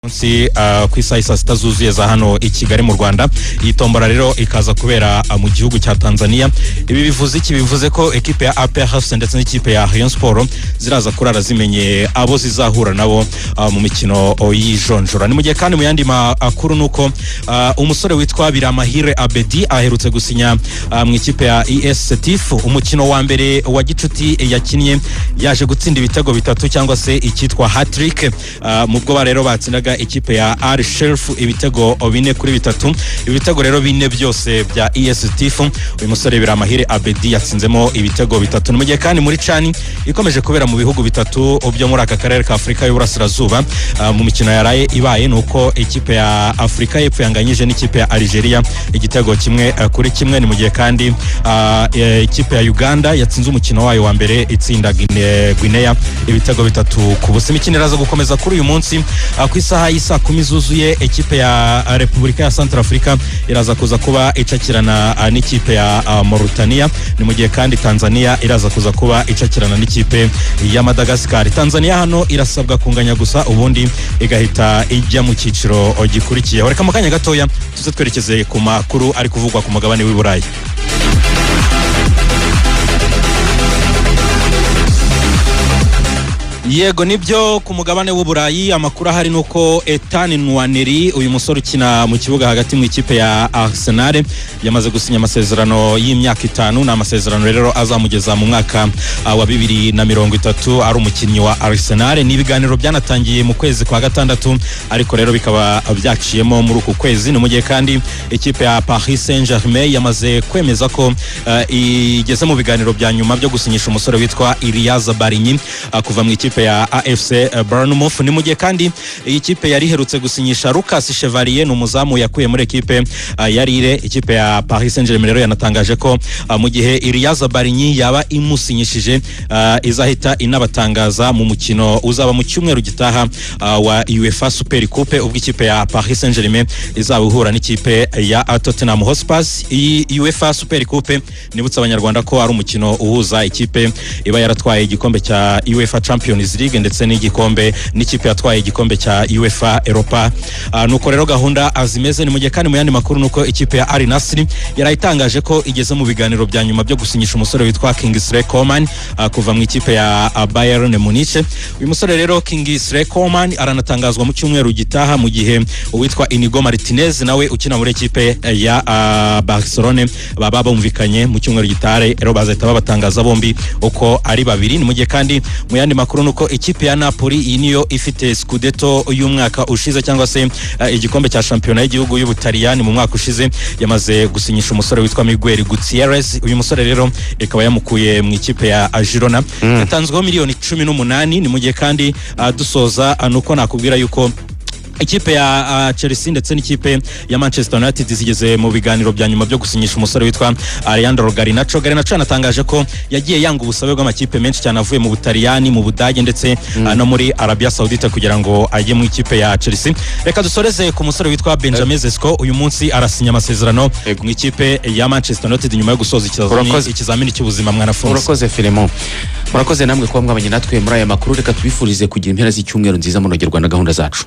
munsi ku isaha saa sita zuzuye za hano i Kigali mu Rwanda. Iyi tombora rero ikaza kubera mu gihugu cya Tanzania. Ibi bivuze iki? Bivuze ko equipe ya APR FC ndetse n'ikipe ya Rayon Sport ziraza kurara zimenye abo zizahura nabo mu mikino y'ijonjora. Ni mu gihe kandi mu yandi makuru nuko umusore witwa Biramahire Abedi aherutse gusinya mu ikipe ya ES Setif. Umukino wa mbere wa gicuti yakinnye yaje gutsinda ibitego bitatu cyangwa se icyitwa hat-trick mu bwo rero batsindaga ikipe ya Al Shelf ibitego 4-3. Ibitego rero bine byose bya ES Setif. Uyu musore Biramahire Abedi yatsinzemo ibitego bitatu. Ni mu gihe kandi muri Chani ikomeje kubera mu bihugu bitatu byo muri aka karere ka Afrika y'Uburasirazuba. Mu mikino yaraye ibaye nuko ikipe ya Afrika y'Epfo yanganyije n'ikipe ya Algeria igitego 1-1. Ni mu gihe kandi ikipe ya Uganda yatsinze umukino wayo wa mbere itsinda Guinea ibitego 3-0. Imikino iraza gukomeza kuri uyu munsi ku isaha y'isa 10 zuzuye. Ikipe ya Repubulika ya Central Africa iraza kuza kuba icakirana n'ikipe ya Mauritania. Ni mu gihe kandi Tanzania iraza kuza kuba icakirana n'ikipe ya Madagascar. Tanzania hano irasabwa kunganya gusa ubundi igahita ijya mu cyiciro gikurikiye. Reka mu kanya gatoya tuze twerekeze ku makuru ari kuvugwa ku mugabane w'i Burayi. Yego nibyo ku mugabane w'Uburayi amakuru ahari nuko Ethan Nwaneri uyu musore ukina mu kibuga hagati mu ikipe ya Arsenal yamaze gusinya amasezerano y'imyaka 5. Na amasezerano rero azamugeza mu mwaka wa 2030 ari umukinnyi wa Arsenal. Ni ibiganiro byanatangiye mu kwezi kwa gatandatu ariko rero bikaba byaciyemo muri uku kwezi. Ni mu gihe kandi ikipe ya Paris Saint-Germain yamaze kwemeza ko igeze mu biganiro bya nyuma byo gusinyisha umusore witwa Ilias Barinyi kuva mu ikipe ya AFC Bournemouth. Ni mu gihe kandi iyi kipe yari herutse gusinyisha Lucas Chevalier n'umuzamu yakuye muri ekipe ya Lille. Ikipe ya Paris Saint-Germain rero yanatangaje ko mu gihe Ilias Barinyi yaba imusinyishije izahita inabatangaza mu mukino uzaba mu cyumweru gitaha wa UEFA Super Coupe ubwo ikipe ya Paris Saint-Germain izaba ihura n'ikipe ya Tottenham Hotspur. Iyi UEFA Super Coupe nibutsa abanyarwanda ko ari umukino uhuza ikipe iba yaratwaye igikombe cya UEFA Champions League ndetse n'igikombe n'ikipe yatwaye igikombe cya UEFA Europa. Nuko rero gahunda azimeze. Ni mu gihe kandi mu yandi makuru nuko ikipe ya Al Nassr yarayitangaje ko igeze mu biganiro bya nyuma byo gusinyisha umusore witwa Kingsley Coman kuva mu ikipe ya Bayern Munich. Uyu musore rero Kingsley Coman aranatangazwa mu cyumweru gitaha mu gihe uwitwa Inigo Martinez nawe ukina muri ikipe ya Barcelona baba bumvikanye mu cyumweru gitare rero bazahita babatangaza bombi uko ari babiri. Ni mu gihe kandi mu yandi makuru nuko ikipe ya Napoli iyi niyo ifite Scudetto y'umwaka ushize cyangwa se igikombe cya shampiyona y'igihugu y'Ubutaliyani mu mwaka ushize yamaze gusinyisha umusore witwa Miguel Gutierrez. Uyu musore rero ikaba yamukuye mu ikipe ya Girona yatanzweho miliyoni 18. Ni mu gihe kandi dusoza nuko nakubwira yuko ikipe ya Chelsea ndetse n'ikipe ya Manchester United zigeze mu biganiro bya nyuma byo gusinyisha umusore witwa Alejandro Garnacho. Garnacho anatangaje ko yagiye yanga ubusabe bw'amakipe menshi cyane avuye mu Butaliyani, mu Budage ndetse no muri Arabia Saudite kugira ngo ajye mu ikipe ya Chelsea. Reka dusoreze ku musore witwa Benjamin Sesko. Uyu munsi arasinya amasezerano mu ikipe ya Manchester United nyuma yo gusoza ikizamini cy'ubuzima mwanafunze. Urakoze Filemon. Murakoze namwe kuba mwabanye natwe muri aya makuru. Reka tubifurize kugira impera z'icyumweru nziza munogerwa na gahunda zacu.